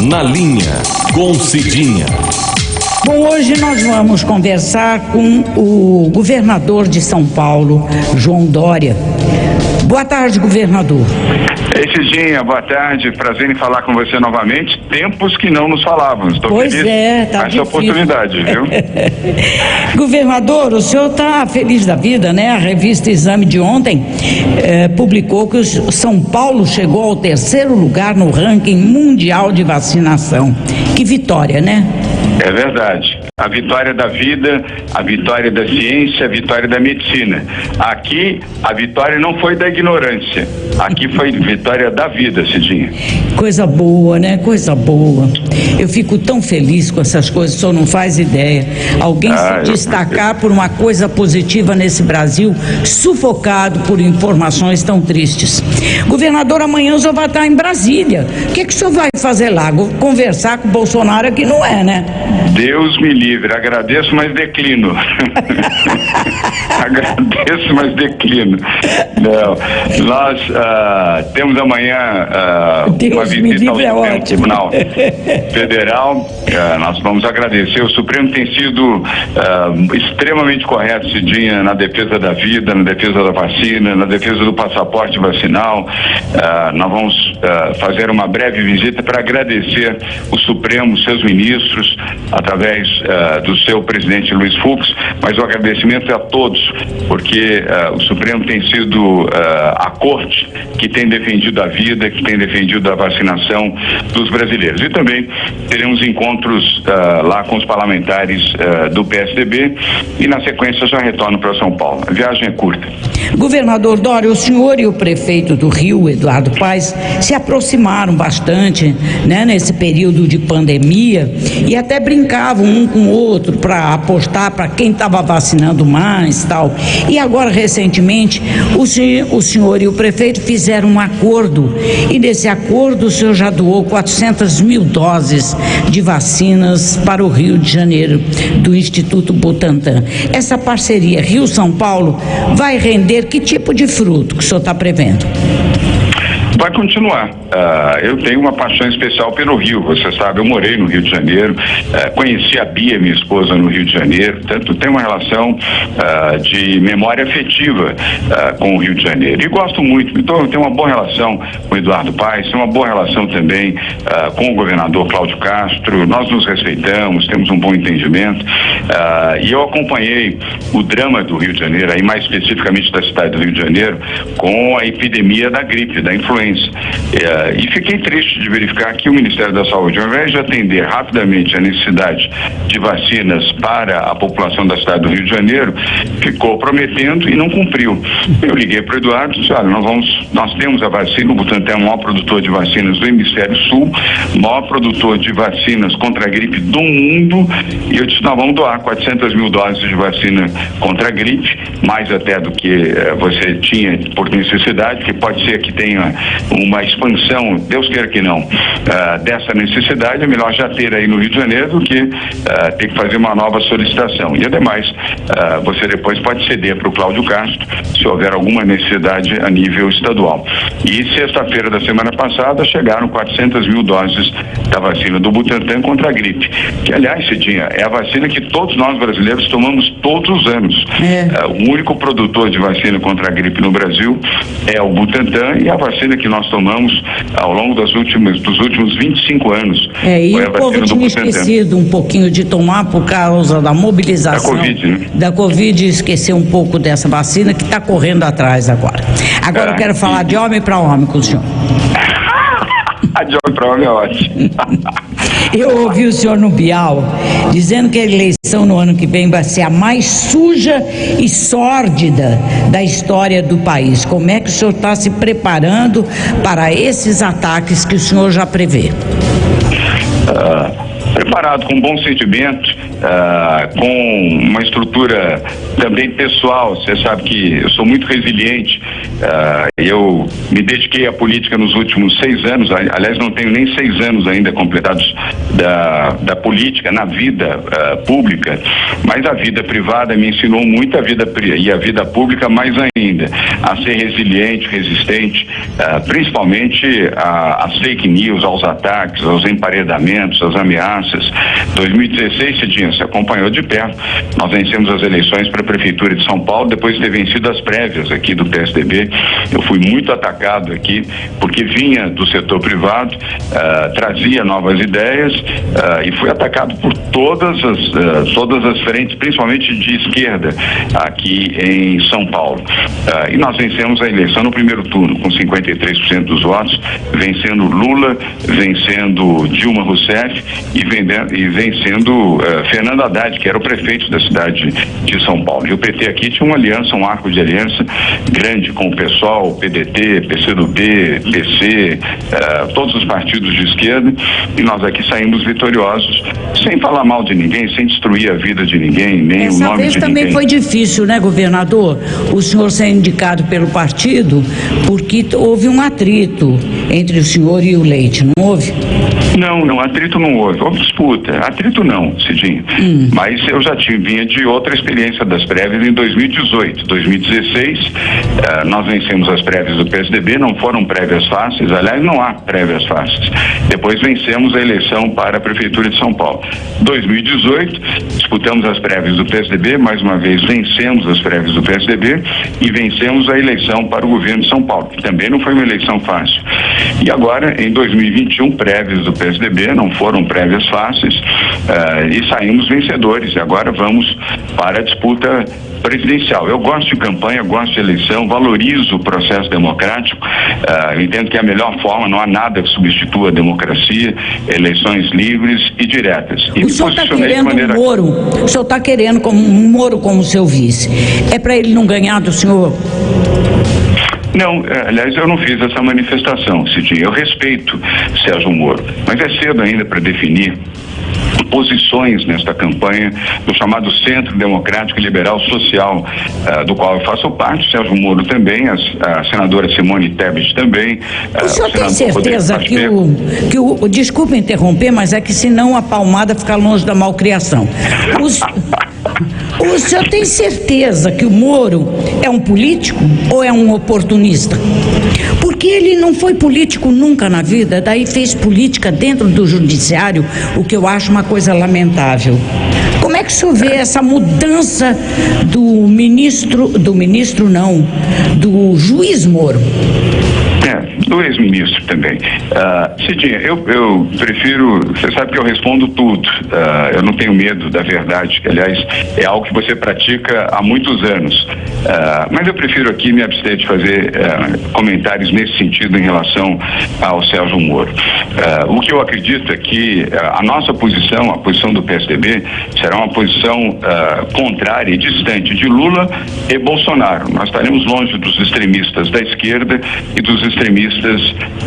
Na Linha, com Cidinha. Bom, hoje nós vamos conversar com o governador de São Paulo, João Dória. Boa tarde, governador. Cidinha, boa tarde, prazer em falar com você novamente. Tempos que não nos falávamos. Estou pois feliz tá com essa oportunidade, viu? Governador, o senhor está feliz da vida, né? A revista Exame de ontem publicou que o São Paulo chegou ao 3º lugar no ranking mundial de vacinação. Que vitória, né? É verdade. A vitória da vida, a vitória da ciência, a vitória da medicina. Aqui, a vitória não foi da ignorância. Aqui foi vitória da vida, Cidinha. Coisa boa, né? Coisa boa. Eu fico tão feliz com essas coisas, o senhor não faz ideia. Alguém se destacar por uma coisa positiva nesse Brasil, sufocado por informações tão tristes. Governador, amanhã o senhor vai estar em Brasília. O que o senhor vai fazer lá? Conversar com o Bolsonaro aqui não é, né? Deus me livre, agradeço, mas declino. Agradeço, mas declino. Não, nós temos amanhã uma visita ao Supremo Tribunal Federal. Nós vamos agradecer. O Supremo tem sido extremamente correto, Cidinha, na defesa da vida, na defesa da vacina, na defesa do passaporte vacinal. Nós vamos fazer uma breve visita para agradecer o Supremo, seus ministros, através do seu presidente Luiz Fux, mas o agradecimento é a todos, porque o Supremo tem sido a corte que tem defendido a vida, que tem defendido a vacinação dos brasileiros. E também teremos encontros lá com os parlamentares do PSDB e na sequência já retorno para São Paulo. A viagem é curta. Governador Dória, o senhor e o prefeito do Rio, Eduardo Paes, se aproximaram bastante, né, nesse período de pandemia e até brincavam um com o outro para apostar para quem estava vacinando mais e tal. E agora, recentemente, o senhor e o prefeito fizeram um acordo e nesse acordo o senhor já doou 400 mil doses de vacinas para o Rio de Janeiro, do Instituto Butantan. Essa parceria Rio-São Paulo vai render que tipo de fruto que o senhor está prevendo? Vai continuar. Eu tenho uma paixão especial pelo Rio, você sabe, eu morei no Rio de Janeiro, conheci a Bia, minha esposa, no Rio de Janeiro, tanto tem uma relação de memória afetiva com o Rio de Janeiro. E gosto muito, então eu tenho uma boa relação com o Eduardo Paes, tenho uma boa relação também com o governador Cláudio Castro, nós nos respeitamos, temos um bom entendimento, e eu acompanhei o drama do Rio de Janeiro, aí mais especificamente da cidade do Rio de Janeiro, com a epidemia da gripe, da influenza. E fiquei triste de verificar que o Ministério da Saúde, ao invés de atender rapidamente a necessidade de vacinas para a população da cidade do Rio de Janeiro, ficou prometendo e não cumpriu. Eu liguei para o Eduardo e disse, olha, nós temos a vacina, o Butantan é o maior produtor de vacinas do Hemisfério Sul, maior produtor de vacinas contra a gripe do mundo, e eu disse, nós vamos doar 400 mil doses de vacina contra a gripe, mais até do que você tinha por necessidade, que pode ser que tenha uma expansão, Deus queira que não, dessa necessidade. É melhor já ter aí no Rio de Janeiro do que ter que fazer uma nova solicitação. E ademais, você depois pode ceder para o Cláudio Castro se houver alguma necessidade a nível estadual. E sexta-feira da semana passada chegaram 400 mil doses da vacina do Butantan contra a gripe, que aliás, Cidinha, é a vacina que todos nós brasileiros tomamos todos os anos. O único produtor de vacina contra a gripe no Brasil é o Butantan, e a vacina que nós tomamos ao longo dos últimos 25 anos. E o povo tinha esquecido um pouquinho de tomar por causa da mobilização da Covid, né? Da Covid, esqueceu um pouco dessa vacina que está correndo atrás agora. Agora eu quero falar de homem para homem com o senhor. De homem para homem é ótimo. Eu ouvi o senhor no Bial dizendo que a eleição no ano que vem vai ser a mais suja e sórdida da história do país. Como é que o senhor está se preparando para esses ataques que o senhor já prevê? Preparado, com bom sentimento, com uma estrutura também pessoal. Você sabe que eu sou muito resiliente Eu me dediquei à política nos últimos 6 anos, aliás, não tenho nem 6 anos ainda completados da política na vida pública, mas a vida privada me ensinou muito, e a vida pública mais ainda, a ser resiliente, resistente, principalmente às fake news, aos ataques, aos emparedamentos, às ameaças. 2016, Cidinha, se acompanhou de perto, nós vencemos as eleições para a Prefeitura de São Paulo, depois de ter vencido as prévias aqui do PSDB. Eu fui muito atacado aqui, porque vinha do setor privado, trazia novas ideias, e fui atacado por todas as frentes, principalmente de esquerda, aqui em São Paulo. E nós vencemos a eleição no primeiro turno, com 53% dos votos, vencendo Lula, vencendo Dilma Rousseff e vencendo Fernando Haddad, que era o prefeito da cidade de São Paulo. E o PT aqui tinha uma aliança, um arco de aliança grande com o PSOL, PDT, PCdoB, PC, todos os partidos de esquerda, e nós aqui saímos vitoriosos, sem falar mal de ninguém, sem destruir a vida de ninguém, nem o nome de ninguém. Essa vez também foi difícil, né, governador? O senhor ser indicado pelo partido, porque houve um atrito entre o senhor e o Leite, não houve? Não, atrito não houve. Houve disputa. Atrito não, Cidinho. Mas eu já vinha de outra experiência das prévias em 2018. 2016, nós vencemos as prévias do PSDB, não foram prévias fáceis, aliás, não há prévias fáceis. Depois vencemos a eleição para a Prefeitura de São Paulo. 2018, disputamos as prévias do PSDB, mais uma vez vencemos as prévias do PSDB e vencemos a eleição para o governo de São Paulo, que também não foi uma eleição fácil. E agora, em 2021, prévias do PSDB, não foram prévias fáceis, e saímos vencedores. E agora vamos para a disputa presidencial. Eu gosto de campanha, gosto de eleição, valorizo o processo democrático, eu entendo que é a melhor forma, não há nada que substitua a democracia, eleições livres e diretas. E o senhor está querendo um Moro, o senhor está querendo um Moro como seu vice. É para ele não ganhar do senhor? Não, aliás, eu não fiz essa manifestação, Cidinho. Eu respeito Sérgio Moro, mas é cedo ainda para definir posições nesta campanha do chamado Centro Democrático e Liberal Social, do qual eu faço parte, Sérgio Moro também, a senadora Simone Tebet também. O senhor tem certeza que o desculpa interromper, mas é que senão a palmada fica longe da malcriação. O senhor tem certeza que o Moro é um político ou é um oportunista? Porque ele não foi político nunca na vida, daí fez política dentro do judiciário, o que eu acho uma coisa lamentável. Como é que o senhor vê essa mudança do juiz Moro? Do ex-ministro também. Cidinha, eu prefiro, você sabe que eu respondo tudo, eu não tenho medo da verdade, que aliás é algo que você pratica há muitos anos, mas eu prefiro aqui me abster de fazer comentários nesse sentido em relação ao Sérgio Moro. O que eu acredito é que a nossa posição, a posição do PSDB, será uma posição contrária e distante de Lula e Bolsonaro. Nós estaremos longe dos extremistas da esquerda e dos extremistas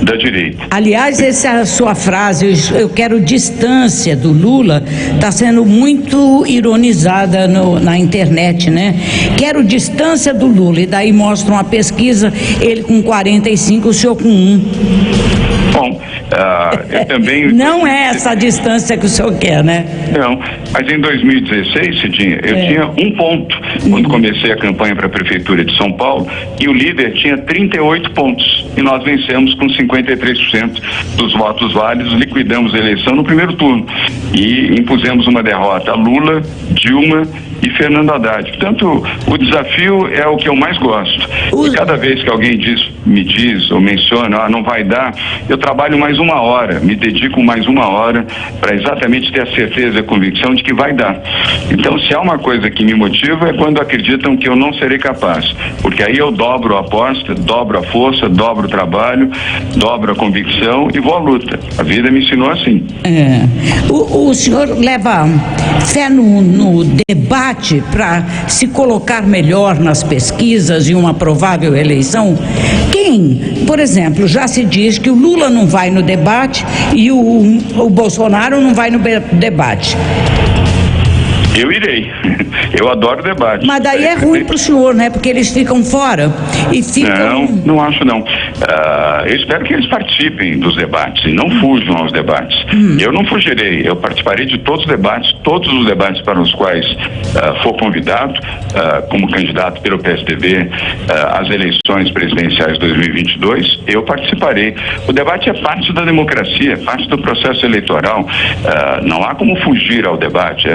da direita. Aliás, essa sua frase, eu quero distância do Lula, está sendo muito ironizada na internet, né? Quero distância do Lula, e daí mostra uma pesquisa, ele com 45, o senhor com 1. Bom, eu também... Não é essa a distância que o senhor quer, né? Não, mas em 2016, Cidinha, eu tinha 1 ponto quando comecei a campanha para a Prefeitura de São Paulo, e o líder tinha 38 pontos, e nós vencemos com 53% dos votos válidos, liquidamos a eleição no primeiro turno e impusemos uma derrota a Lula, Dilma e Fernando Haddad. Portanto, o desafio é o que eu mais gosto. E cada vez que alguém me diz ou menciona, não vai dar, eu trabalho mais 1 hora, me dedico mais 1 hora para exatamente ter a certeza e a convicção de que vai dar. Então, se há uma coisa que me motiva é quando acreditam que eu não serei capaz, porque aí eu dobro a aposta, dobro a força, dobro o trabalho, dobro a convicção e vou à luta. A vida me ensinou assim. O senhor leva fé no debate para se colocar melhor nas pesquisas e uma provável eleição? Quem, por exemplo, já se diz que o Lula não vai no debate e o Bolsonaro não vai no debate. Eu irei. Eu adoro debate. Mas daí é ruim para o senhor, né? Porque eles ficam fora e ficam... Não acho não. Eu espero que eles participem dos debates e não fujam aos debates. Eu não fugirei. Eu participarei de todos os debates para os quais for convidado como candidato pelo PSDB às eleições presidenciais 2022. Eu participarei. O debate é parte da democracia, é parte do processo eleitoral. Não há como fugir ao debate.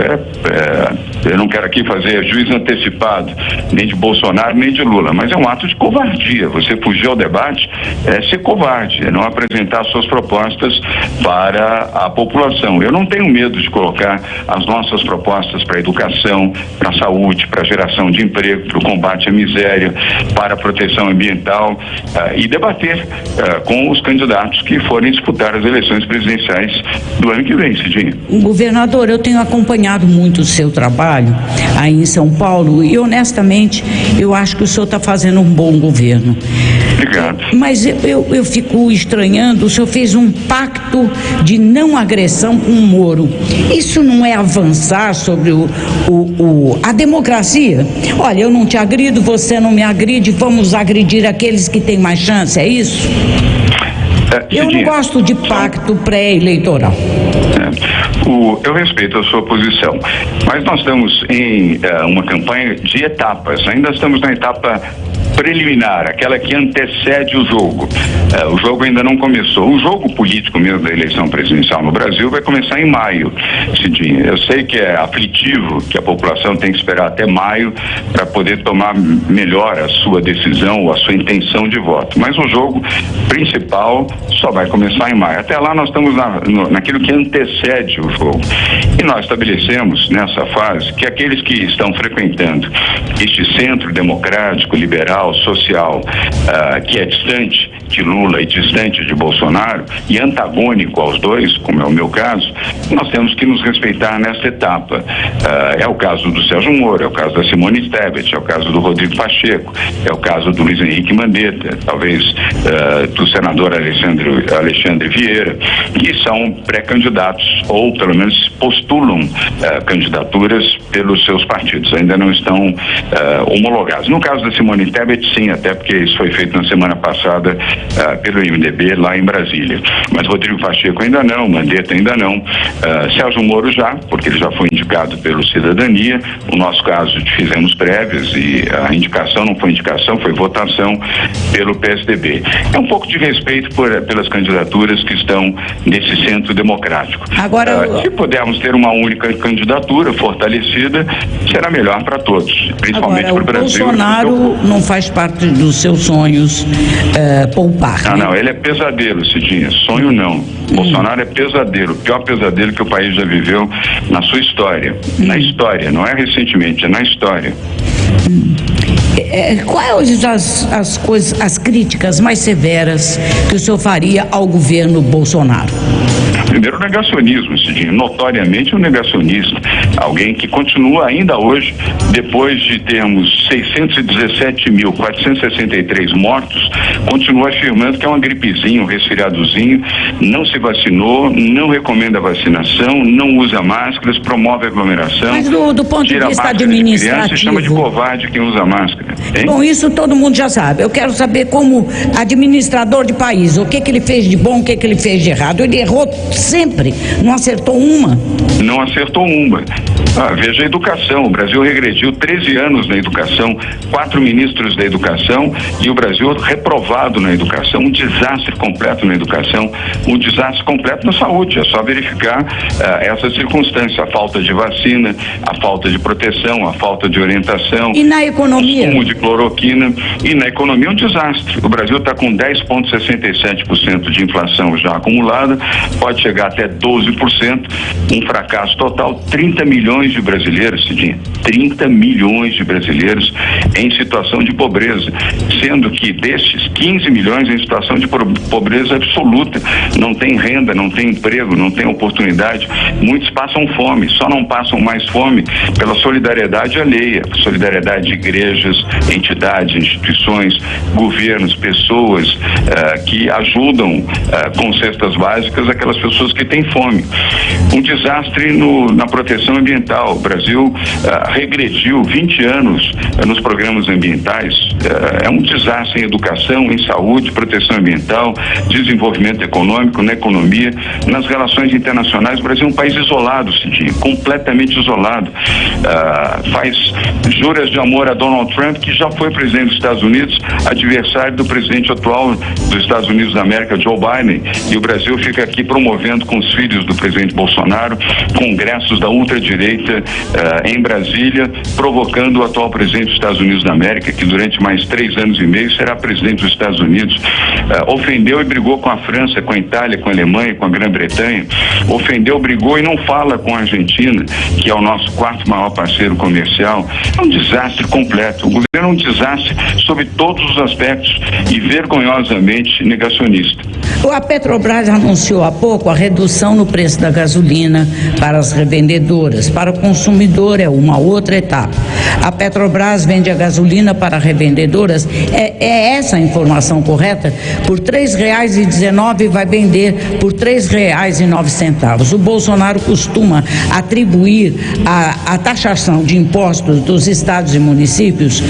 Eu não quero aqui fazer juízo antecipado nem de Bolsonaro nem de Lula, mas é um ato de covardia. Você fugir ao debate é ser covarde, é não apresentar suas propostas para a população. Eu não tenho medo de colocar as nossas propostas para a educação, para a saúde, para a geração de emprego, para o combate à miséria, para a proteção ambiental e debater com os candidatos que forem disputar as eleições presidenciais do ano que vem, Cidinha. Governador, eu tenho acompanhado muito o seu trabalho aí em São Paulo e honestamente eu acho que o senhor está fazendo um bom governo. Obrigado. Mas eu fico estranhando, o senhor fez um pacto de não agressão com o Moro. Isso não é avançar sobre a democracia? Olha, eu não te agrido, você não me agride, vamos agredir aqueles que têm mais chance, é isso? Eu não gosto de pacto pré-eleitoral. Eu respeito a sua posição, mas nós estamos em uma campanha de etapas, ainda estamos na etapa preliminar, aquela que antecede o jogo. O jogo ainda não começou. O jogo político mesmo da eleição presidencial no Brasil vai começar em maio, Cidinha. Eu sei que é aflitivo, que a população tem que esperar até maio para poder tomar melhor a sua decisão ou a sua intenção de voto. Mas o jogo principal só vai começar em maio. Até lá nós estamos naquilo que antecede o jogo. E nós estabelecemos nessa fase que aqueles que estão frequentando este centro democrático, liberal, social, que é distante de Lula e distante de Bolsonaro e antagônico aos dois, como é o meu caso, nós temos que nos respeitar nessa etapa. É o caso do Sérgio Moro, é o caso da Simone Tebet, é o caso do Rodrigo Pacheco, é o caso do Luiz Henrique Mandetta, talvez do senador Alexandre Vieira, que são pré-candidatos ou pelo menos postulam candidaturas pelos seus partidos, ainda não estão homologados. No caso da Simone Tebet, sim, até porque isso foi feito na semana passada pelo MDB lá em Brasília. Mas Rodrigo Pacheco ainda não, Mandetta ainda não, Sérgio Moro já, porque ele já foi indicado pelo Cidadania. No nosso caso, fizemos prévias e a indicação não foi indicação, foi votação pelo PSDB. É um pouco de respeito pelas candidaturas que estão nesse centro democrático. Agora, se pudermos ter uma única candidatura fortalecida, será melhor para todos, principalmente para o Brasil. Bolsonaro não faz parte dos seus sonhos poupar. Não, ele é pesadelo, Cidinha. Sonho não. Bolsonaro é pesadelo, o pior pesadelo que o país já viveu na sua história. Na história, não é recentemente, é na história. Quais as críticas mais severas que o senhor faria ao governo Bolsonaro? Primeiro, o negacionismo, Cidinho, notoriamente um negacionismo. Alguém que continua ainda hoje, depois de termos 617.463 mortos, continua afirmando que é uma gripezinha, um resfriadozinho, não se vacinou, não recomenda vacinação, não usa máscaras, promove aglomeração. Mas do ponto de vista administrativo... Se chama de covarde quem usa máscara. Hein? Bom, isso todo mundo já sabe. Eu quero saber como administrador de país, o que ele fez de bom, o que ele fez de errado. Ele errou sempre, não acertou uma. Não acertou uma. Veja a educação, o Brasil regrediu 13 anos na educação, 4 ministros da educação e o Brasil reprovado na educação, um desastre completo na educação, um desastre completo na saúde. É só verificar essa circunstância, a falta de vacina, a falta de proteção, a falta de orientação. E na economia? O consumo de cloroquina. E na economia um desastre. O Brasil está com 10,67% de inflação já acumulada, pode chegar até 12%, um fracasso total, 30 milhões de brasileiros, Cidinha, 30 milhões de brasileiros em situação de pobreza, sendo que desses 15 milhões em situação de pobreza absoluta, não tem renda, não tem emprego, não tem oportunidade, muitos passam fome, só não passam mais fome pela solidariedade alheia, solidariedade de igrejas, entidades, instituições, governos, pessoas que ajudam com cestas básicas aquelas pessoas pessoas que têm fome. Um desastre na proteção ambiental. O Brasil regrediu 20 anos nos programas ambientais. É um desastre em educação, em saúde, proteção ambiental, desenvolvimento econômico, na economia, nas relações internacionais. O Brasil é um país isolado, Cidinho, completamente isolado. Faz juras de amor a Donald Trump, que já foi presidente dos Estados Unidos, adversário do presidente atual dos Estados Unidos da América, Joe Biden, e o Brasil fica aqui promovendo com os filhos do presidente Bolsonaro congressos da ultradireita em Brasília, provocando o atual presidente dos Estados Unidos da América, que durante mais 3 anos e meio será presidente dos Estados Unidos. Ofendeu e brigou com a França, com a Itália, com a Alemanha, com a Grã-Bretanha. Ofendeu, brigou e não fala com a Argentina, que é o nosso 4º maior parceiro comercial. É um desastre completo. O governo é um desastre sob todos os aspectos e vergonhosamente negacionista. A Petrobras anunciou há pouco a redução no preço da gasolina para as revendedoras. Para o consumidor é uma outra etapa. A Petrobras vende a gasolina para revendedoras. É essa a informação correta? Por R$ 3,19 vai vender por R$ 3,09. O Bolsonaro costuma atribuir a taxação de impostos dos estados e municípios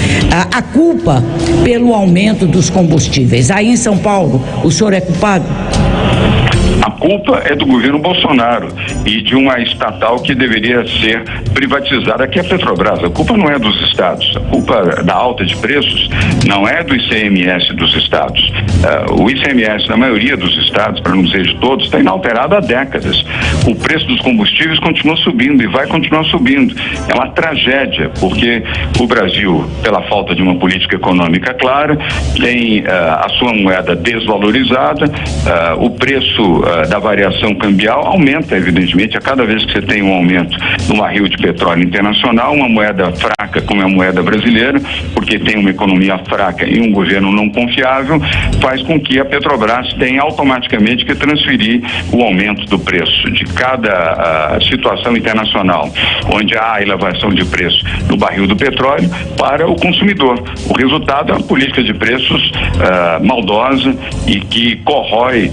a culpa pelo aumento dos combustíveis. Aí em São Paulo, o senhor é culpado? A culpa é do governo Bolsonaro e de uma estatal que deveria ser privatizada, que é a Petrobras. A culpa não é dos estados. A culpa da alta de preços não é do ICMS dos estados. O ICMS da maioria dos estados, para não dizer de todos, está inalterado há décadas. O preço dos combustíveis continua subindo e vai continuar subindo. É uma tragédia, porque o Brasil, pela falta de uma política econômica clara, tem a sua moeda desvalorizada, o preço da variação cambial aumenta, evidentemente, a cada vez que você tem um aumento no barril de petróleo internacional, uma moeda fraca como é a moeda brasileira, porque tem uma economia fraca e um governo não confiável, faz com que a Petrobras tenha automaticamente que transferir o aumento do preço de cada situação internacional, onde há elevação de preço no barril do petróleo, para o consumidor. O resultado é uma política de preços maldosa e que corrói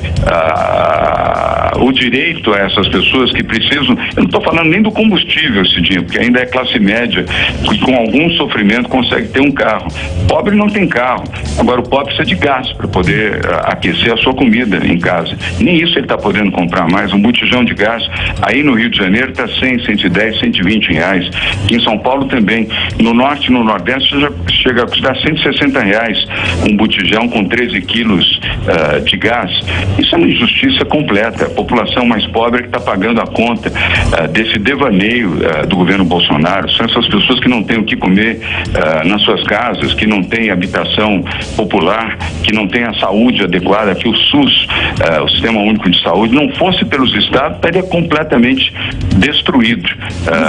o direito a essas pessoas que precisam. Eu não estou falando nem do combustível, Cidinho, porque ainda é classe média que com algum sofrimento consegue ter um carro. Pobre não tem carro. Agora o pobre precisa de gás para poder aquecer a sua comida em casa. Nem isso ele está podendo comprar mais. Um botijão de gás aí no Rio de Janeiro está 100, 110, 120 reais. Aqui em São Paulo também. No norte e no nordeste já chega a custar 160 reais um botijão com 13 quilos de gás. Isso é uma injustiça completa. A população mais pobre que está pagando a conta desse devaneio do governo Bolsonaro. São essas pessoas que não têm o que comer nas suas casas, que não têm habitação popular, que não têm a saúde adequada, que o SUS, o Sistema Único de Saúde, não fosse pelos estados, estaria completamente destruído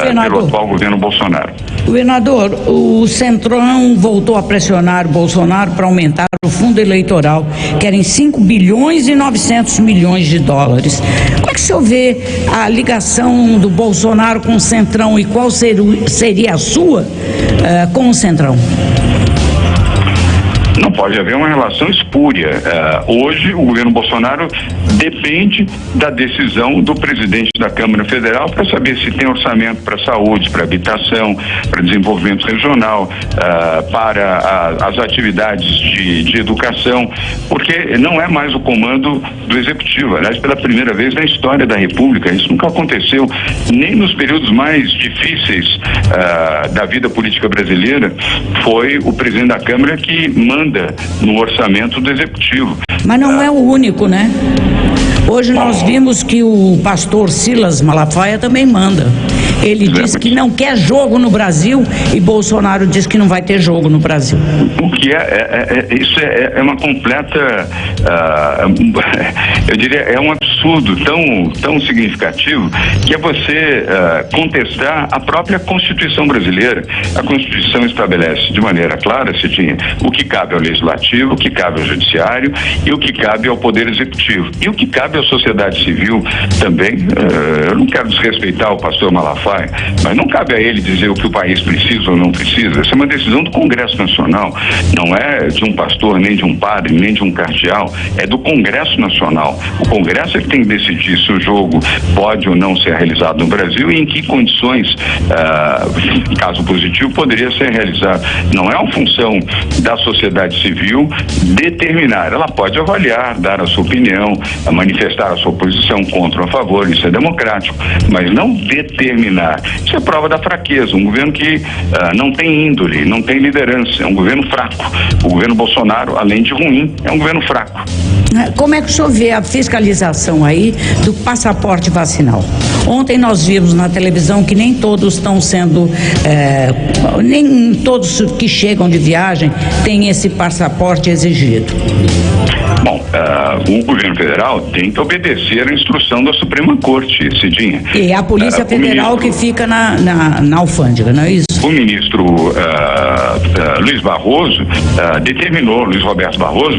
pelo atual governo Bolsonaro. Governador, o Centrão voltou a pressionar o Bolsonaro para aumentar o fundo eleitoral, querem 5 bilhões e 900 milhões de dólares. Como é que o senhor vê a ligação do Bolsonaro com o Centrão e qual seria a sua com o Centrão? Não pode haver uma relação espúria. Hoje, o governo Bolsonaro depende da decisão do presidente da Câmara Federal para saber se tem orçamento para saúde, para habitação, para desenvolvimento regional, para as atividades de educação, porque não é mais o comando do Executivo. Aliás, pela primeira vez na história da República, isso nunca aconteceu, nem nos períodos mais difíceis da vida política brasileira, foi o presidente da Câmara que manda no orçamento do Executivo. Mas não é o único, né? Hoje nós vimos que o pastor Silas Malafaia também manda. Ele diz que não quer jogo no Brasil e Bolsonaro diz que não vai ter jogo no Brasil. O que isso é uma completa, eu diria, é um absurdo tão significativo, que é você contestar a própria Constituição brasileira. A Constituição estabelece de maneira clara, Cidinha, o que cabe cabe ao Legislativo, o que cabe ao Judiciário e o que cabe ao Poder Executivo. E o que cabe à sociedade civil também. Eu não quero desrespeitar o pastor Malafaia, mas não cabe a ele dizer o que o país precisa ou não precisa. Essa é uma decisão do Congresso Nacional, não é de um pastor, nem de um padre, nem de um cardeal, é do Congresso Nacional. O Congresso é que tem que decidir se o jogo pode ou não ser realizado no Brasil e em que condições, caso positivo, poderia ser realizado. Não é uma função da sociedade civil determinar. Ela pode avaliar, dar a sua opinião, manifestar a sua posição contra ou a favor, isso é democrático, mas não determinar. Isso é prova da fraqueza. Um governo que não tem índole, não tem liderança, é um governo fraco. O governo Bolsonaro, além de ruim, é um governo fraco. Como é que o senhor vê a fiscalização aí do passaporte vacinal? Ontem nós vimos na televisão que nem todos estão sendo, nem todos que chegam de viagem têm esse passaporte exigido. Bom, o governo federal tem que obedecer a instrução da Suprema Corte, Cidinha. E é a Polícia Federal que fica na alfândega, não é isso? O ministro Luiz Roberto Barroso,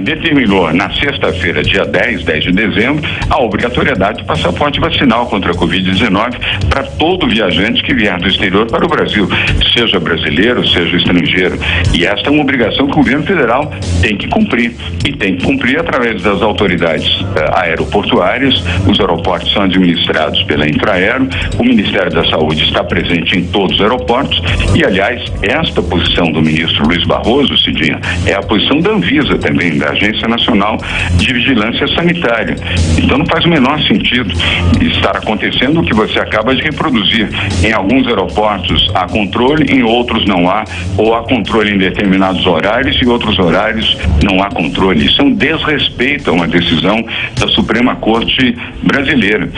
determinou na sexta-feira, dia 10 de dezembro, a obrigatoriedade do passaporte vacinal contra a Covid-19 para todo viajante que vier do exterior para o Brasil, seja brasileiro, seja estrangeiro. E esta é uma obrigação que o governo federal tem que cumprir. E tem que cumprir através das autoridades aeroportuárias. Os aeroportos são administrados pela Infraero, o Ministério da Saúde está presente em todos os aeroportos e, aliás, esta posição do ministro Luiz Barroso, Cidinha, é a posição da Anvisa também, da Agência Nacional de Vigilância Sanitária. Então não faz o menor sentido estar acontecendo o que você acaba de reproduzir. Em alguns aeroportos há controle, em outros não há, ou há controle em determinados horários e em outros horários não há controle. Isso é um desrespeito a uma decisão da Suprema Corte brasileira.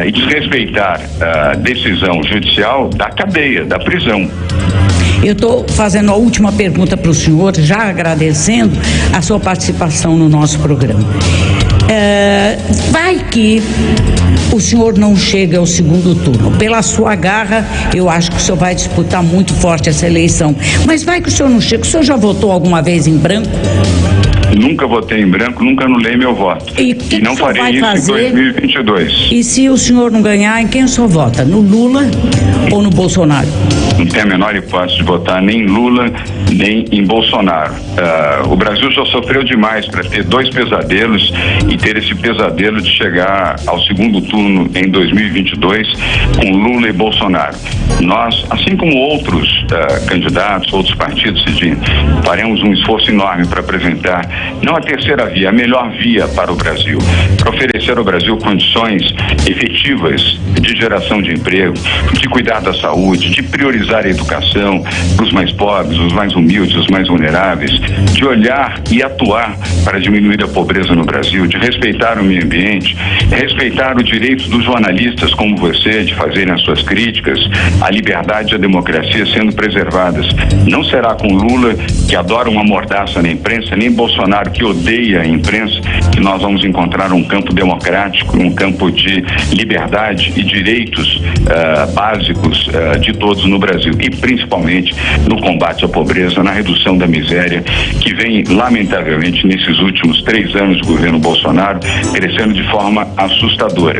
E desrespeitar a decisão judicial da cadeia, da prisão. Eu estou fazendo a última pergunta para o senhor, já agradecendo a sua participação no nosso programa. Vai que o senhor não chega ao segundo turno. Pela sua garra, eu acho que o senhor vai disputar muito forte essa eleição. Mas vai que o senhor não chega. O senhor já votou alguma vez em branco? Nunca votei em branco, nunca anulei meu voto. E não farei isso fazer em 2022. E se o senhor não ganhar, em quem o senhor vota? No Lula ou no Bolsonaro? Não tem a menor hipótese de votar nem em Lula, nem em Bolsonaro. O Brasil já sofreu demais para ter dois pesadelos e ter esse pesadelo de chegar ao segundo turno em 2022 com Lula e Bolsonaro. Nós, assim como outros candidatos, outros partidos, Cidinha, faremos um esforço enorme para apresentar não a terceira via, a melhor via para o Brasil, para oferecer ao Brasil condições efetivas de geração de emprego, de cuidar da saúde, de priorizar a educação para os mais pobres, os mais humildes, os mais vulneráveis, de olhar e atuar para diminuir a pobreza no Brasil, de respeitar o meio ambiente, respeitar o direito dos jornalistas como você de fazerem as suas críticas, a liberdade e a democracia sendo preservadas. Não será com Lula, que adora uma mordaça na imprensa, nem Bolsonaro, que odeia a imprensa, que nós vamos encontrar um campo democrático, um campo de liberdade e direitos básicos de todos no Brasil, e principalmente no combate à pobreza, na redução da miséria, que vem, lamentavelmente, nesses últimos 3 anos do governo Bolsonaro, crescendo de forma assustadora.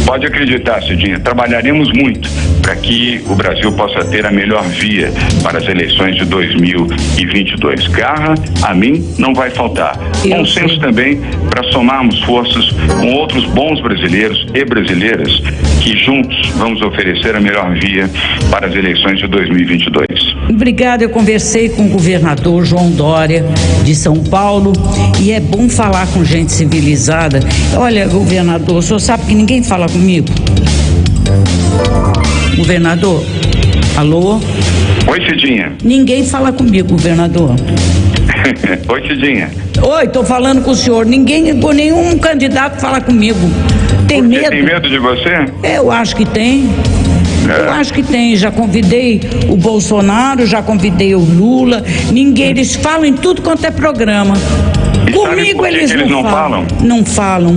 Pode acreditar, Cidinha, trabalharemos muito para que o Brasil possa ter a melhor via para as eleições de 2022. Garra, a mim, não vai faltar. Bom senso também para somarmos forças com outros bons brasileiros e brasileiras que juntos vamos oferecer a melhor via para as eleições de 2022. Obrigada, eu conversei com o governador João Dória de São Paulo e é bom falar com gente civilizada. Olha, governador, o senhor sabe que ninguém fala comigo? Governador, alô? Oi, Cidinha. Ninguém fala comigo, governador. Oi, Cidinha. Oi, tô falando com o senhor. Nenhum candidato fala comigo. Tem medo? Tem medo de você? Eu acho que tem. Eu acho que tem. Já convidei o Bolsonaro, já convidei o Lula. Eles falam em tudo quanto é programa. E comigo eles não falam? Não falam.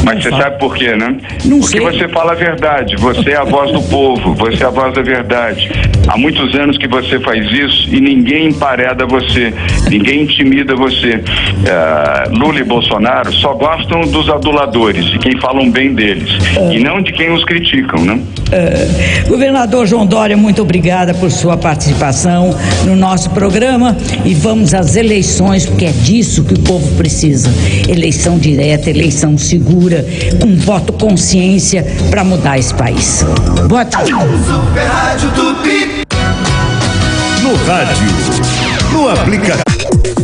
Mas você sabe por quê, né? Não Porque sei. você fala a verdade, você é a voz do povo, você é a voz da verdade. Há muitos anos que você faz isso e ninguém empareda você, ninguém intimida você. Lula e Bolsonaro só gostam dos aduladores, de quem falam bem deles, e não de quem os criticam, né? Governador João Dória, muito obrigada por sua participação no nosso programa e vamos às eleições, porque é disso que o povo precisa. Eleição direta, eleição segura, com voto consciência para mudar esse país. Boa tarde. Super Rádio Tupi. No rádio, no aplicativo.